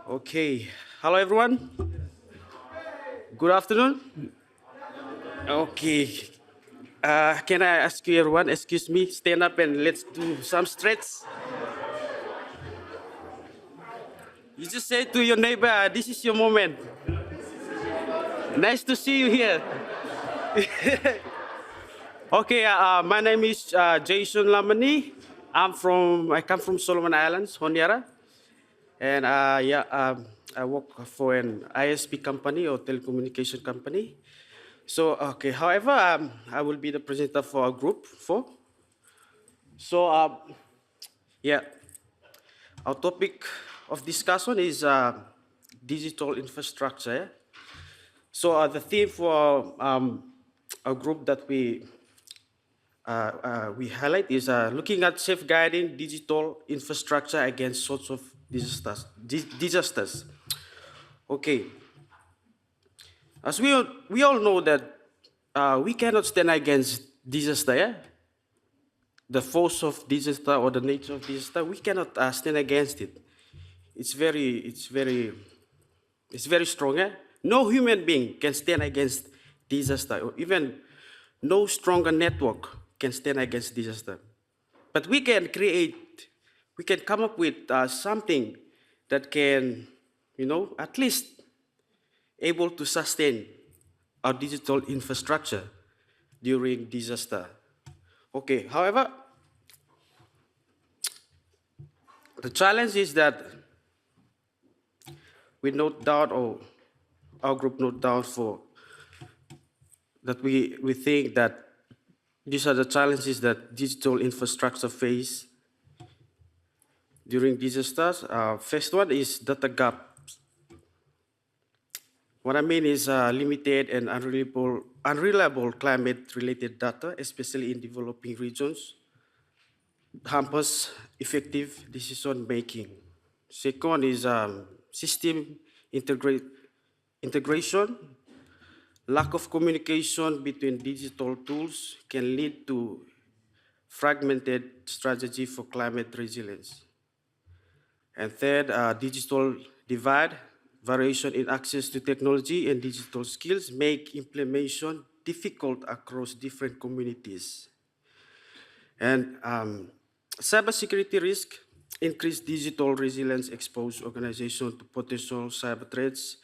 Okay. Hello, everyone. Good afternoon. Okay. Can I ask you, everyone, excuse me, stand up and let's do some stretch. You just say to your neighbor, this is your moment. Nice to see you here. Okay, my name is Jason Lamani. I come from Solomon Islands, Honiara. And I work for an ISP company or telecommunication company. So, okay, however, I will be the presenter for our group four. So, yeah, our topic of discussion is digital infrastructure. Yeah? So, the theme for our group that we highlight is looking at safeguarding digital infrastructure against sorts of disasters. Okay, as we all know that we cannot stand against disaster. Yeah? The force of disaster or the nature of disaster, we cannot stand against it. It's very strong. Eh? No human being can stand against disaster, or even no stronger network can stand against disaster. But we can come up with something that can, at least able to sustain our digital infrastructure during disaster. Okay, however, the challenge is that we note down, or our group note down for that we think that these are the challenges that digital infrastructure face during disasters. First one is data gaps. What I mean is limited and unreliable climate-related data, especially in developing regions, hampers effective decision making. Second is system integration. Lack of communication between digital tools can lead to fragmented strategy for climate resilience. And third, digital divide, variation in access to technology and digital skills make implementation difficult across different communities. And cybersecurity risk, increased digital resilience expose organizations to potential cyber threats,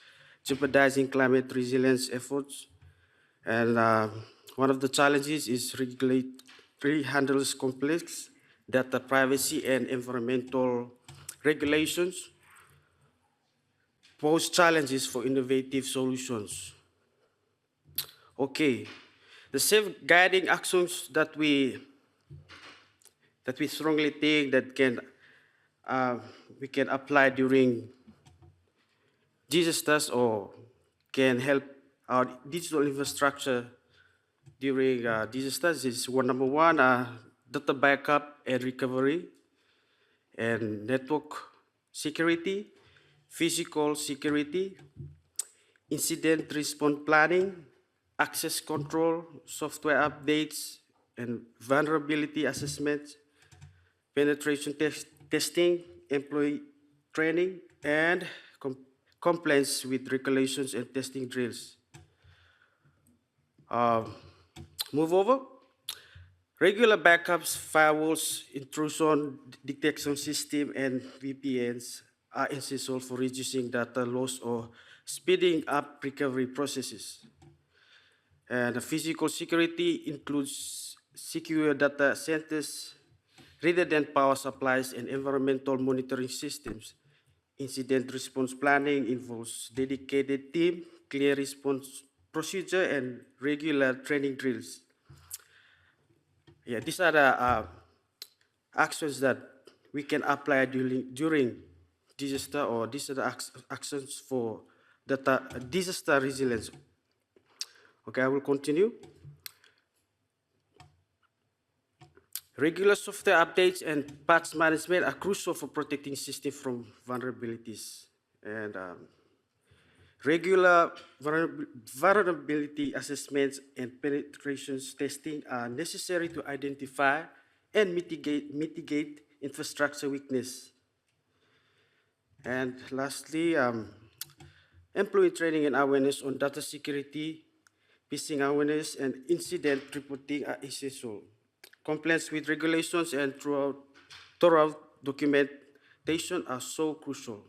jeopardizing climate resilience efforts. And one of the challenges is regulatory handles complex data privacy and environmental regulations pose challenges for innovative solutions. Okay, the safeguarding actions that we strongly think that we can apply during disasters or can help our digital infrastructure during disasters is number one, data backup and recovery, and network security, physical security, incident response planning, access control, software updates, and vulnerability assessment, penetration testing, employee training, and compliance with regulations and testing drills. Uh, Move over. Regular backups, firewalls, intrusion detection system, and VPNs are essential for reducing data loss or speeding up recovery processes. And the physical security includes secure data centers, redundant power supplies, and environmental monitoring systems. Incident response planning involves dedicated team, clear response procedure, and regular training drills. Yeah, these are the actions that we can apply during disaster, or these are the actions for disaster resilience. Okay, I will continue. Regular software updates and patch management are crucial for protecting system from vulnerabilities. And regular vulnerability assessments and penetrations testing are necessary to identify and mitigate infrastructure weakness. And lastly, employee training and awareness on data security, phishing awareness, and incident reporting are essential. Compliance with regulations and thorough documentation are so crucial.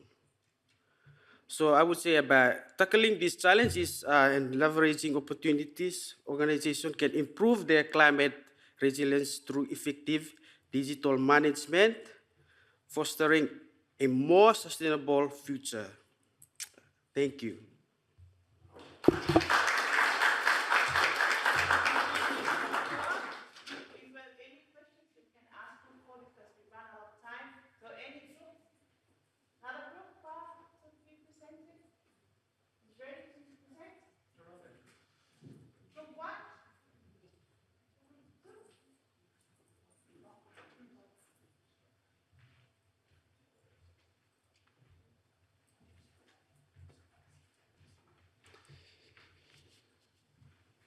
So I would say about tackling these challenges and leveraging opportunities, organizations can improve their climate resilience through effective digital management, fostering a more sustainable future. Thank you.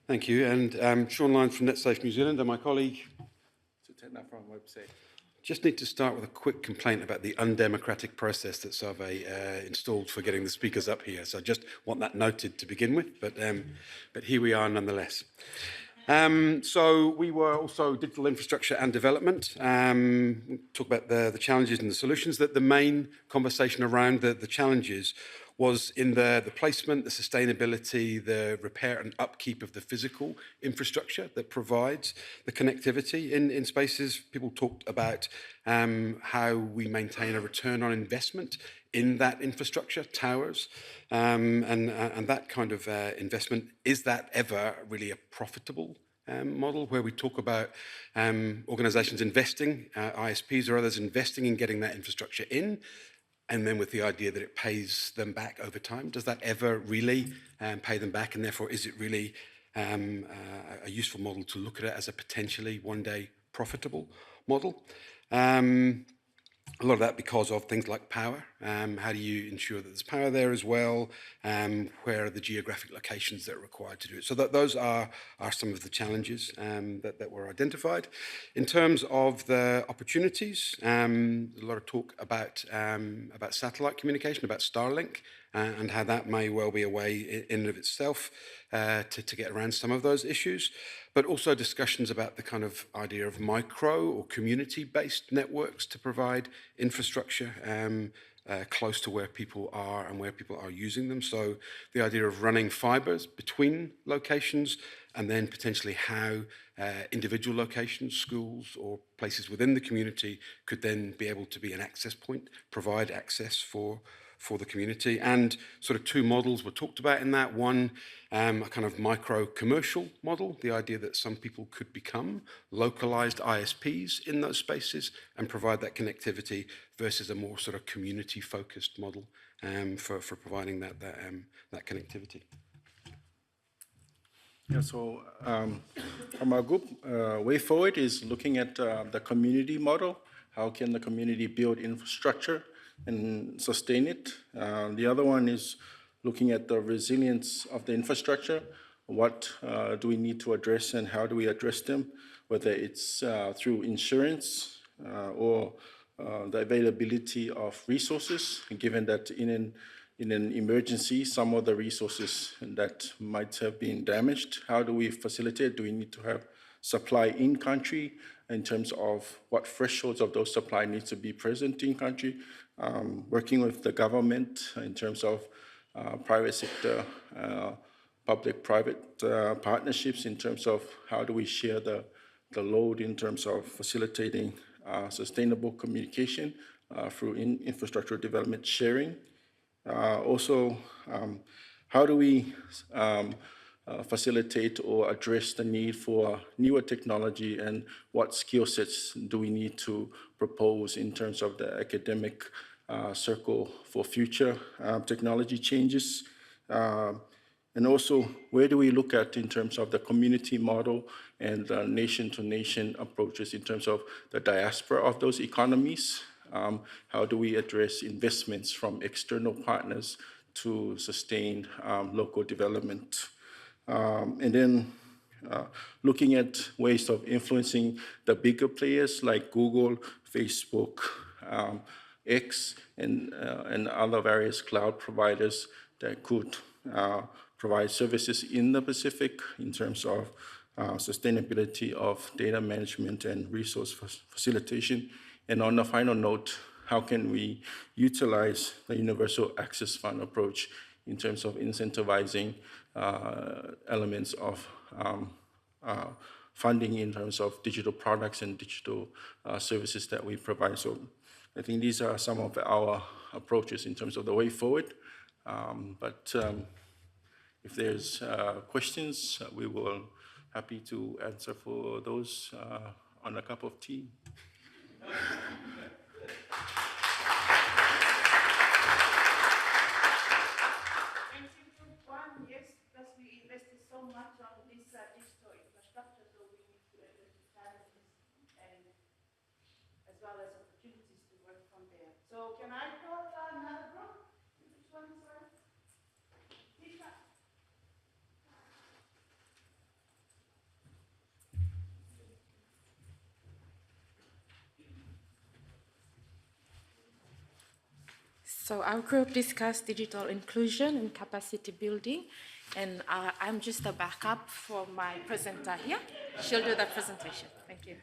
Thank you. And Sean Lyons from NetSafe New Zealand and my colleague. Just need to start with a quick complaint about the undemocratic process that Survey installed for getting the speakers up here. So I just want that noted to begin with, but here we are nonetheless. So we were also digital infrastructure and development. Talk about the challenges and the solutions. That the main conversation around the challenges was in the placement, the sustainability, the repair and upkeep of the physical infrastructure that provides the connectivity in spaces. People talked about how we maintain a return on investment in that infrastructure, towers, and that kind of investment. Is that ever really a profitable model where we talk about organisations investing, ISPs or others investing in getting that infrastructure in, and then with the idea that it pays them back over time? Does that ever really pay them back? And therefore, is it really a useful model to look at it as a potentially one day profitable model? A lot of that because of things like power. How do you ensure that there's power there as well? Where are the geographic locations that are required to do it? So those are some of the challenges that were identified. In terms of the opportunities, there's a lot of talk about satellite communication, about Starlink, and how that may well be a way in and of itself to get around some of those issues, but also discussions about the kind of idea of micro or community-based networks to provide infrastructure close to where people are and where people are using them. So the idea of running fibers between locations, and then potentially how individual locations, schools or places within the community could then be able to be an access point, provide access for the community. And sort of two models were talked about in that. One, a kind of micro commercial model, the idea that some people could become localized ISPs in those spaces and provide that connectivity, versus a more sort of community focused model for providing that connectivity. Yeah, so from our group, way forward is looking at the community model. How can the community build infrastructure and sustain it? The other one is looking at the resilience of the infrastructure. What do we need to address and how do we address them? Whether it's through insurance or the availability of resources, given that in an emergency, some of the resources that might have been damaged, how do we facilitate? Do we need to have supply in country in terms of what thresholds of those supply needs to be present in country? Working with the government in terms of private sector, public-private partnerships in terms of how do we share the load in terms of facilitating sustainable communication through infrastructure development sharing. Also, how do we facilitate or address the need for newer technology, and what skill sets do we need to propose in terms of the academic circle for future technology changes? And also, where do we look at in terms of the community model and the nation-to-nation approaches in terms of the diaspora of those economies? How do we address investments from external partners to sustain local development? And then looking at ways of influencing the bigger players like Google, Facebook, X and other various cloud providers that could provide services in the Pacific in terms of sustainability of data management and resource facilitation. And on the final note, how can we utilize the Universal Access Fund approach in terms of incentivizing elements of funding in terms of digital products and digital services that we provide. So I think these are some of our approaches in terms of the way forward. If there's questions, we will happy to answer for those on a cup of tea. Yes, because we invested so much on this digital infrastructure, so we need to address the challenges and as well as opportunities to work from there. So can I call another group? Which one is right? Tika. So our group discussed digital inclusion and capacity building, and I'm just a backup for my presenter here. She'll do the presentation. Thank you.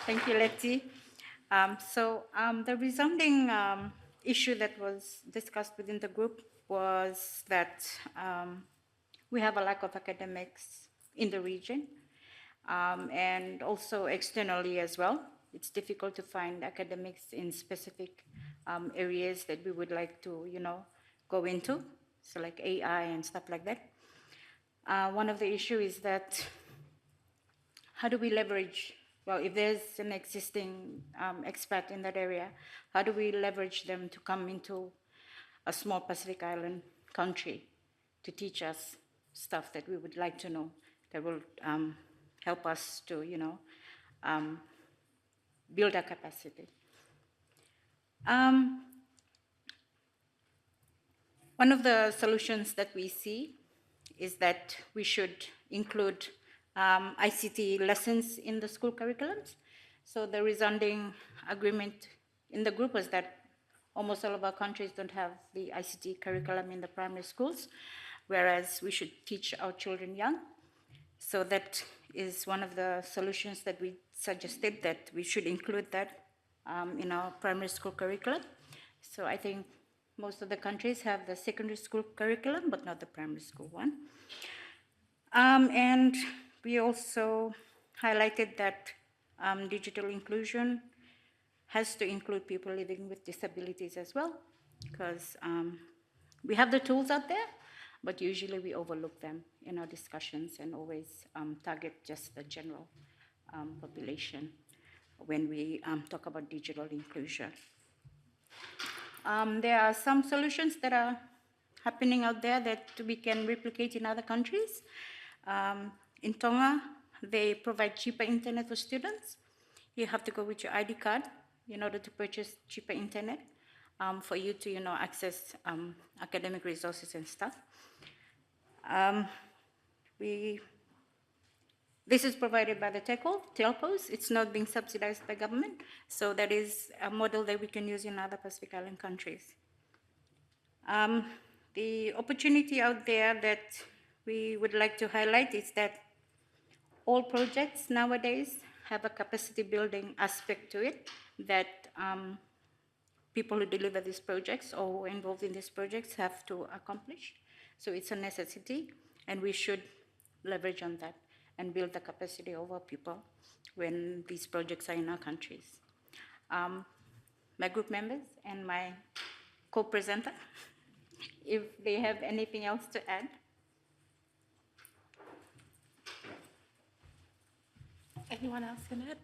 Thank you, Letty. The resounding issue that was discussed within the group was that we have a lack of academics in the region, and also externally as well. It's difficult to find academics in specific areas that we would like to, go into, so like AI and stuff like that. One of the issues is that how do we leverage, well, if there's an existing expert in that area, how do we leverage them to come into a small Pacific Island country to teach us stuff that we would like to know that will help us to, build our capacity. One of the solutions that we see is that we should include ICT lessons in the school curriculums. So the resounding agreement in the group was that almost all of our countries don't have the ICT curriculum in the primary schools, whereas we should teach our children young. So that is one of the solutions that we suggested, that we should include that in our primary school curriculum. So I think most of the countries have the secondary school curriculum, but not the primary school one. And we also highlighted that digital inclusion has to include people living with disabilities as well, because we have the tools out there, but usually we overlook them in our discussions and always target just the general population when we talk about digital inclusion. There are some solutions that are happening out there that we can replicate in other countries. In Tonga, they provide cheaper internet for students. You have to go with your ID card in order to purchase cheaper internet for you to, access academic resources and stuff. This is provided by the telcos. It's not being subsidized by government. So that is a model that we can use in other Pacific Island countries. The opportunity out there that we would like to highlight is that all projects nowadays have a capacity building aspect to it that people who deliver these projects or who are involved in these projects have to accomplish. So it's a necessity, and we should leverage on that and build the capacity of our people when these projects are in our countries. My group members and my co-presenter, if they have anything else to add. Anyone else can add?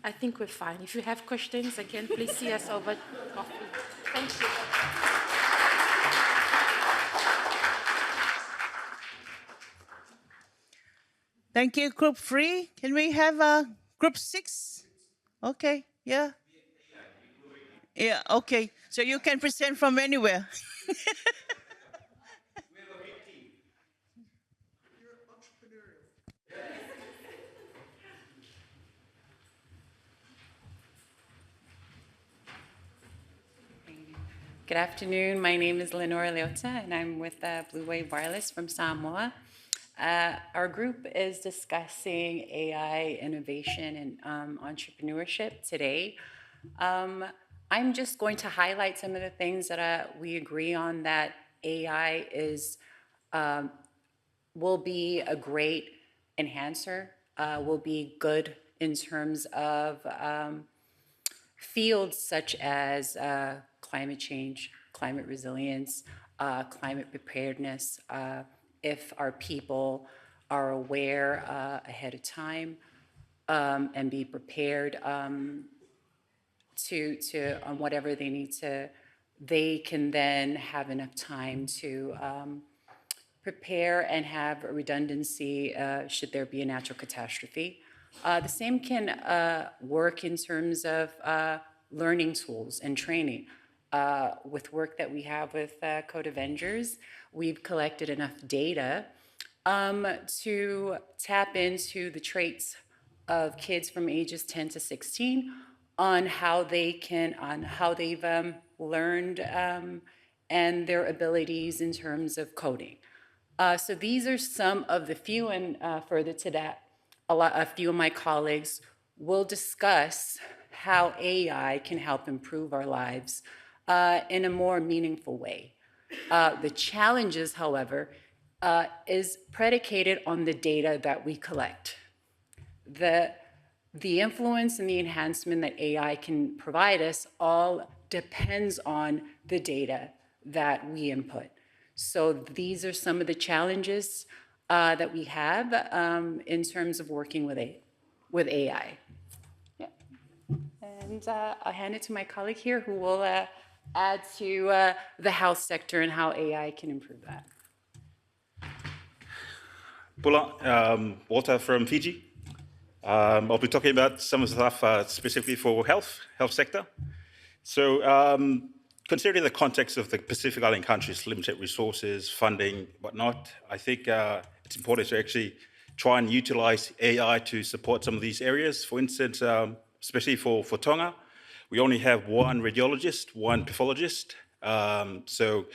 I think we're fine. If you have questions, again, please see us over coffee. Thank you. Thank you, Group 3. Can we have Group 6? Okay, yeah. Yeah, okay. So you can present from anywhere. Good afternoon. My name is Lenora Leota, and I'm with Blue Wave Wireless from Samoa. Our group is discussing AI innovation and entrepreneurship today. I'm just going to highlight some of the things that we agree on that AI will be a great enhancer, will be good in terms of fields such as climate change, climate resilience, climate preparedness, if our people are aware ahead of time and be prepared to on whatever they need to, they can then have enough time to prepare and have a redundancy should there be a natural catastrophe. The same can work in terms of learning tools and training. With work that we have with Code Avengers, we've collected enough data to tap into the traits of kids from ages 10 to 16 on how they've learned and their abilities in terms of coding. So these are some of the few, and further to that, a few of my colleagues will discuss how AI can help improve our lives in a more meaningful way. The challenges, however, is predicated on the data that we collect. The influence and the enhancement that AI can provide us all depends on the data that we input. So these are some of the challenges that we have in terms of working with AI. Yeah. And I'll hand it to my colleague here who will add to the health sector and how AI can improve that. Pula, Walter from Fiji. I'll be talking about some of the stuff specifically for health sector. So considering the context of the Pacific Island countries, limited resources, funding, whatnot, I think it's important to actually try and utilize AI to support some of these areas. For instance, especially for Tonga, we only have one radiologist, one pathologist. So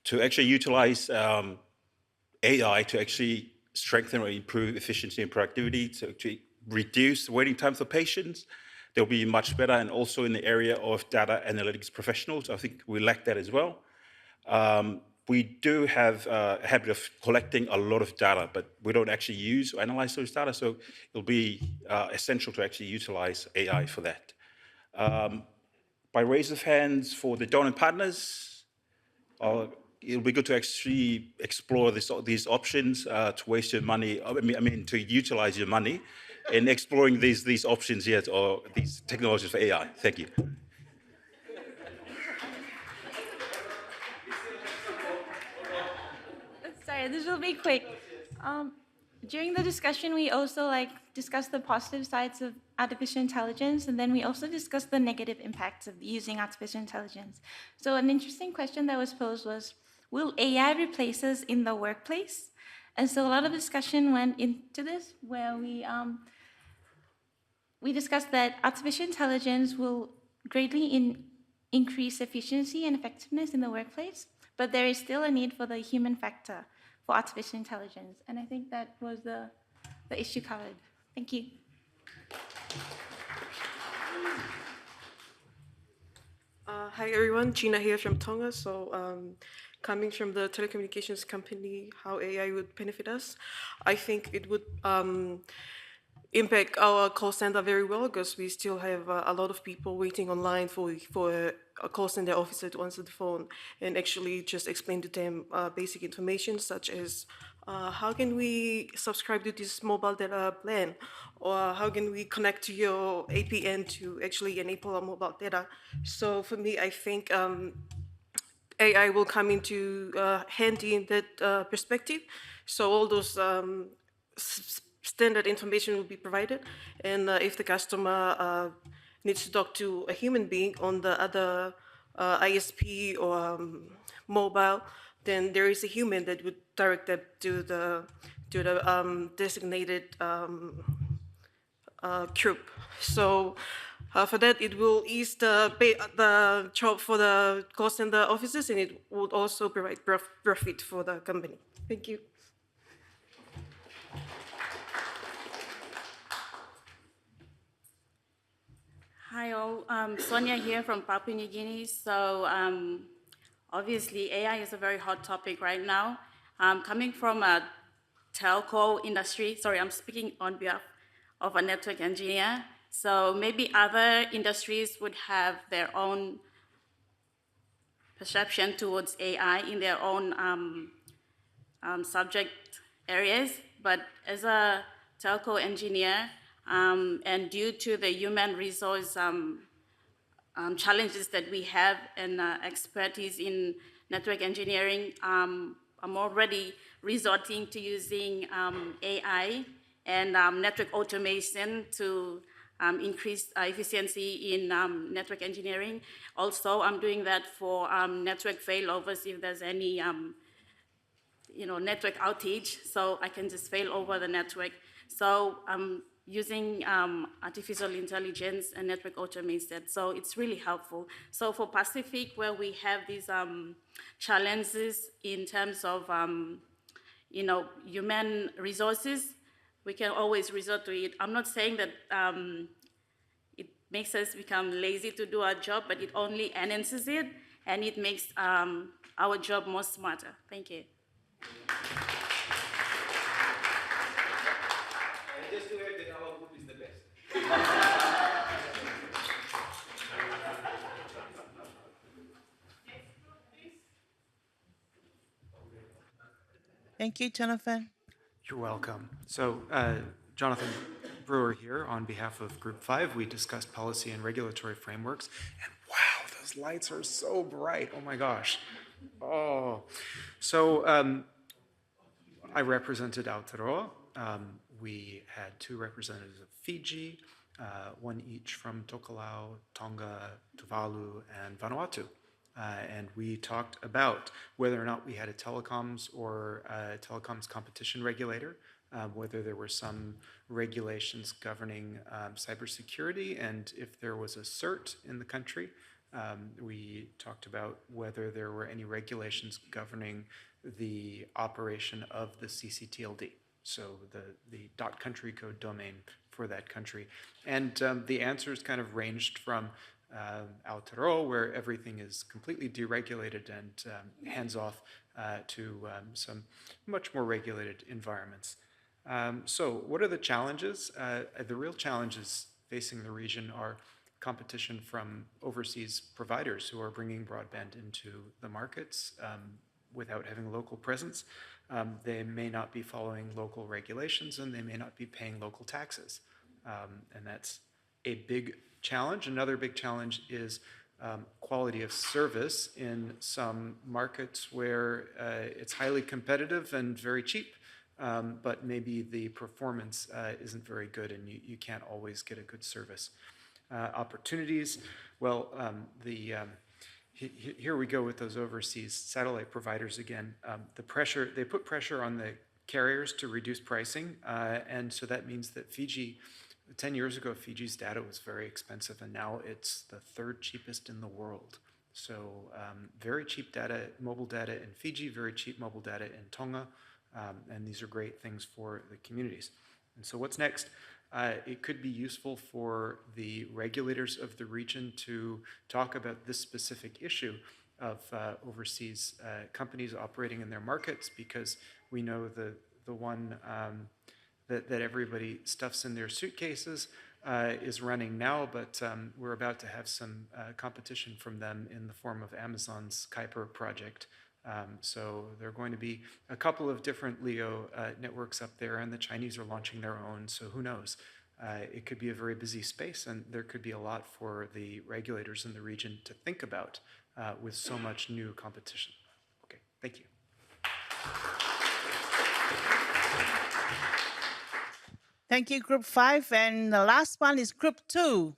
to actually utilize AI to actually strengthen or improve efficiency and productivity, to reduce the waiting time for patients, they'll be much better. And also in the area of data analytics professionals, I think we lack that as well. We do have a habit of collecting a lot of data, but we don't actually use or analyze those data. So it'll be essential to actually utilize AI for that. By raise of hands for the donor partners, it'll be good to actually explore these options to waste your money. I mean, to utilize your money in exploring these options yet, or these technologies for AI. Thank you. Sorry, this will be quick. During the discussion, we also discussed the positive sides of artificial intelligence, and then we also discussed the negative impacts of using artificial intelligence. So an interesting question that was posed was, will AI replace us in the workplace? And so a lot of discussion went into this, where we discussed that artificial intelligence will greatly increase efficiency and effectiveness in the workplace, but there is still a need for the human factor for artificial intelligence. And I think that was the issue covered. Thank you. Hi everyone, Gina here from Tonga. So coming from the telecommunications company, how AI would benefit us, I think it would impact our call center very well, because we still have a lot of people waiting online for a call center officer to answer the phone and actually just explain to them basic information such as how can we subscribe to this mobile data plan, or how can we connect to your APN to actually enable our mobile data. So for me, I think AI will come into handy in that perspective. So all those standard information will be provided, and if the customer needs to talk to a human being on the other ISP or mobile, then there is a human that would direct them to the designated group. So For that, it will ease the job for the call center officers, and it would also provide profit for the company. Thank you. Hi all, Sonia here from Papua New Guinea. So obviously AI is a very hot topic right now. Coming from a telco industry, sorry, I'm speaking on behalf of a network engineer. So maybe other industries would have their own perception towards AI in their own subject areas. But as a telco engineer, and due to the human resource challenges that we have and expertise in network engineering, I'm already resorting to using AI and network automation to increase efficiency in network engineering. Also, I'm doing that for network failovers if there's any network outage, so I can just fail over the network. So I'm using artificial intelligence and network automation, so it's really helpful. So for Pacific, where we have these challenges in terms of human resources, we can always resort to it. I'm not saying that it makes us become lazy to do our job, but it only enhances it, and it makes our job more smarter. Thank you. Just to add that our group is the best. Thank you, Jonathan. You're welcome. So, Jonathan Brewer here on behalf of Group 5. We discussed policy and regulatory frameworks, and wow, those lights are so bright. Oh my gosh. Oh. So, I represented Aotearoa. We had 2 representatives of Fiji, 1 each from Tokelau, Tonga, Tuvalu, and Vanuatu. And we talked about whether or not we had a telecoms or a telecoms competition regulator, whether there were some regulations governing cybersecurity, and if there was a CERT in the country. We talked about whether there were any regulations governing the operation of the CCTLD, so the .country code domain for that country. And the answers kind of ranged from Aotearoa, where everything is completely deregulated and hands-off, to some much more regulated environments. So what are the challenges? The real challenges facing the region are competition from overseas providers who are bringing broadband into the markets without having local presence. They may not be following local regulations, and they may not be paying local taxes. And that's a big challenge. Another big challenge is quality of service in some markets where it's highly competitive and very cheap, but maybe the performance isn't very good, and you can't always get a good service. Opportunities, well, here we go with those overseas satellite providers again. They put pressure on the carriers to reduce pricing, and so that means that Fiji, 10 years ago, Fiji's data was very expensive, and now it's the 3rd cheapest in the world. So very cheap data, mobile data in Fiji, very cheap mobile data in Tonga, and these are great things for the communities. And so what's next? It could be useful for the regulators of the region to talk about this specific issue of overseas companies operating in their markets, because we know the one that everybody stuffs in their suitcases is running now, but we're about to have some competition from them in the form of Amazon's Kuiper project. So there are going to be a couple of different LEO networks up there, and the Chinese are launching their own, so who knows? It could be a very busy space, and there could be a lot for the regulators in the region to think about with so much new competition. Okay, thank you. Thank you, Group 5. And the last one is Group 2.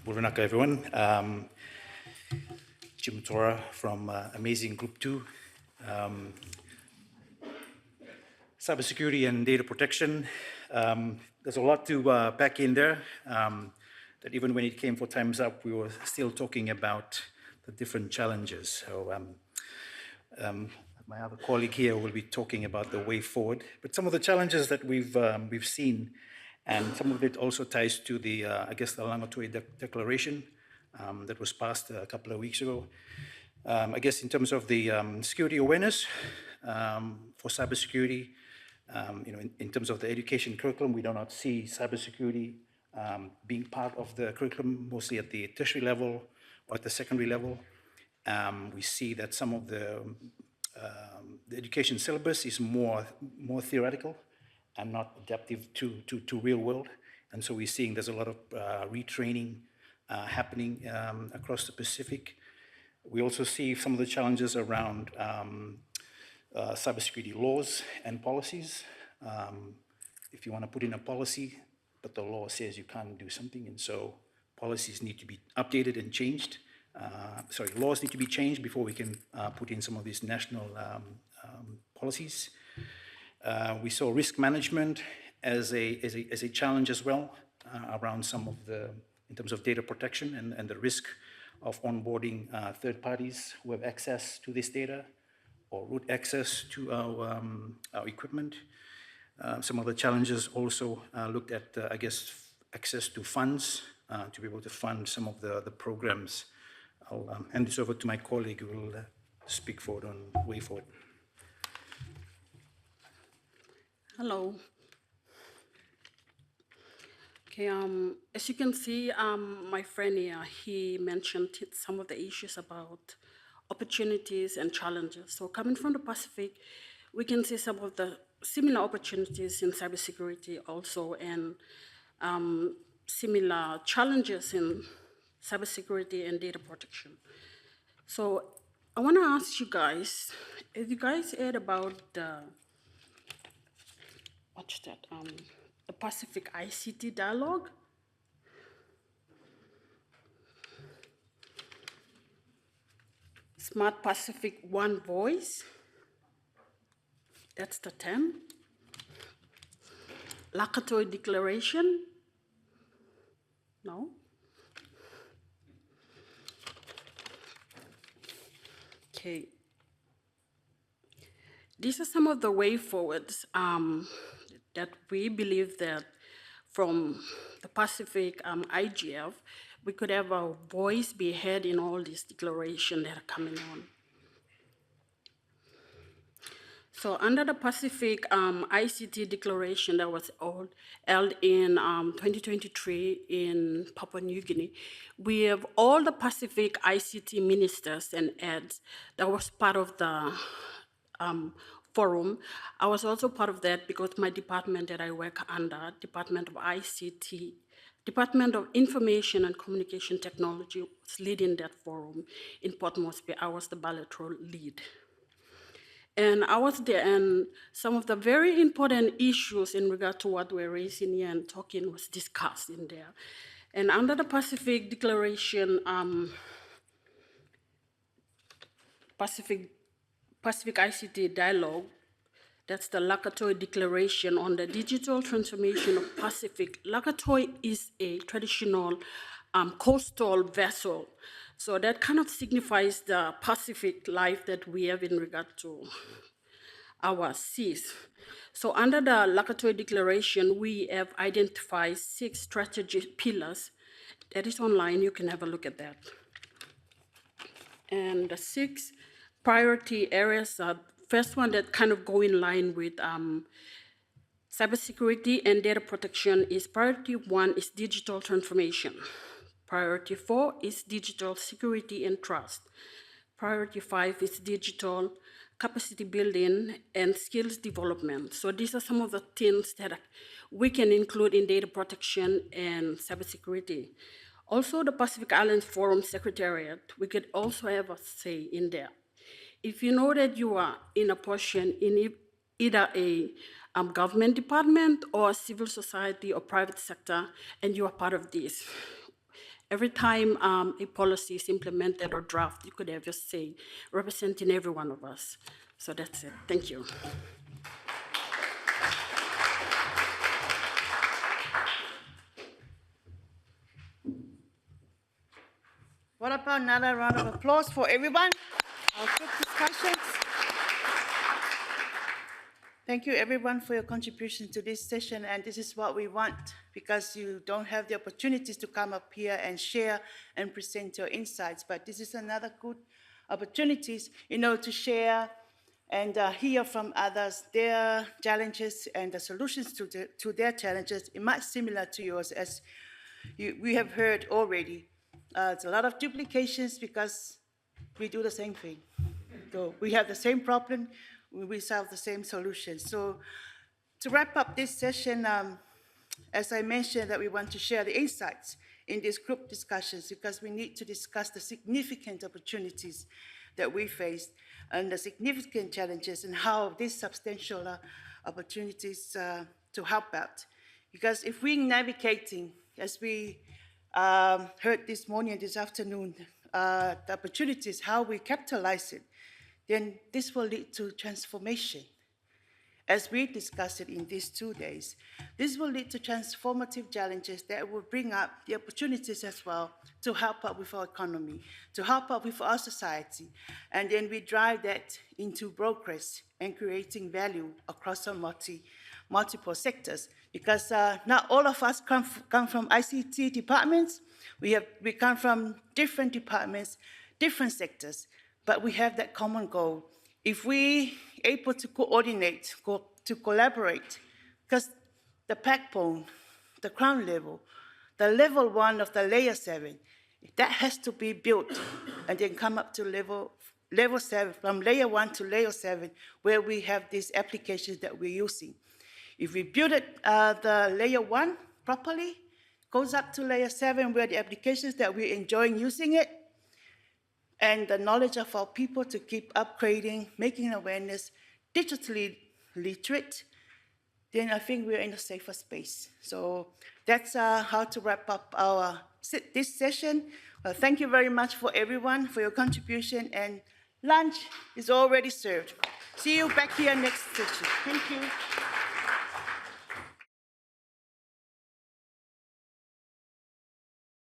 Buranaka, everyone. Jim Tora from Amazing Group 2. Cybersecurity and data protection. There's a lot to pack in there, that even when it came for Time's Up, we were still talking about the different challenges. So my other colleague here will be talking about the way forward. But some of the challenges that we've seen, and some of it also ties to the, I guess, the Langatoi Declaration that was passed a couple of weeks ago. I guess in terms of the security awareness for cybersecurity, in terms of the education curriculum, we do not see cybersecurity being part of the curriculum, mostly at the tertiary level or at the secondary level. We see that some of the education syllabus is more theoretical and not adaptive to real world. And so we're seeing there's a lot of retraining happening across the Pacific. We also see some of the challenges around cybersecurity laws and policies. If you want to put in a policy, but the law says you can't do something, and so policies need to be updated and changed. Laws need to be changed before we can put in some of these national policies. We saw risk management as a challenge as well around some of the, in terms of data protection and the risk of onboarding third parties who have access to this data or root access to our equipment. Some of the challenges also looked at, I guess, access to funds to be able to fund some of the programs. I'll hand this over to my colleague who will speak forward on way forward. Hello. Okay, as you can see, my friend here, he mentioned some of the issues about opportunities and challenges. So coming from the Pacific, we can see some of the similar opportunities in cybersecurity also, and similar challenges in cybersecurity and data protection. So I want to ask you guys, have you guys heard about the Pacific ICT Dialogue? Smart Pacific One Voice. That's the term. Langatoi Declaration. No? Okay. These are some of the way forwards that we believe that from the Pacific IGF, we could have a voice be heard in all these declarations that are coming on. So under the Pacific ICT Declaration that was held in 2023 in Papua New Guinea, we have all the Pacific ICT ministers and heads that was part of the forum. I was also part of that because my department that I work under, Department of ICT, Department of Information and Communication Technology, was leading that forum in Port Moresby. I was the bilateral lead. And I was there, and some of the very important issues in regard to what we're raising here and talking was discussed in there. And under the Pacific Declaration, Pacific ICT Dialogue, that's the Langatoi Declaration on the Digital Transformation of Pacific. Langatoi is a traditional coastal vessel. So that kind of signifies the Pacific life that we have in regard to our seas. So under the Langatoi Declaration, we have identified 6 strategic pillars. That is online, you can have a look at that. And the 6 priority areas are, first one that kind of go in line with cybersecurity and data protection is priority 1 is digital transformation. Priority 4 is digital security and trust. Priority 5 is digital capacity building and skills development. So these are some of the things that we can include in data protection and cybersecurity. Also, the Pacific Islands Forum Secretariat, we could also have a say in there. If you know that you are in a position in either a government department or civil society or private sector, and you are part of this, Every time a policy is implemented or drafted, you could have just say, representing every one of us. So that's it. Thank you. What about another round of applause for everyone? Our group discussions. Thank you, everyone, for your contribution to this session, and this is what we want, because you don't have the opportunities to come up here and share and present your insights, but this is another good opportunities, to share and hear from others their challenges and the solutions to their challenges. It might similar to yours, as we have heard already. It's a lot of duplications because we do the same thing. So we have the same problem, we solve the same solution. So to wrap up this session, as I mentioned, that we want to share the insights in these group discussions, because we need to discuss the significant opportunities that we face and the significant challenges and how these substantial opportunities to help out. Because if we're navigating, as we heard this morning and this afternoon, the opportunities, how we capitalize it, then this will lead to transformation. As we discussed it in these 2 days, this will lead to transformative challenges that will bring up the opportunities as well to help out with our economy, to help out with our society. And then we drive that into progress and creating value across our multiple sectors. Because not all of us come from ICT departments. We come from different departments, different sectors, but we have that common goal. If we able to coordinate, to collaborate, because the backbone, the ground level, the level 1 of the layer 7, that has to be built and then come up to level 7, from layer 1 to layer 7, where we have these applications that we're using. If we build it, the layer 1 properly, goes up to layer 7, where the applications that we're enjoying using it, and the knowledge of our people to keep upgrading, making awareness, digitally literate, then I think we're in a safer space. So that's how to wrap up this session. Thank you very much for everyone, for your contribution, and lunch is already served. See you back here next session. Thank you.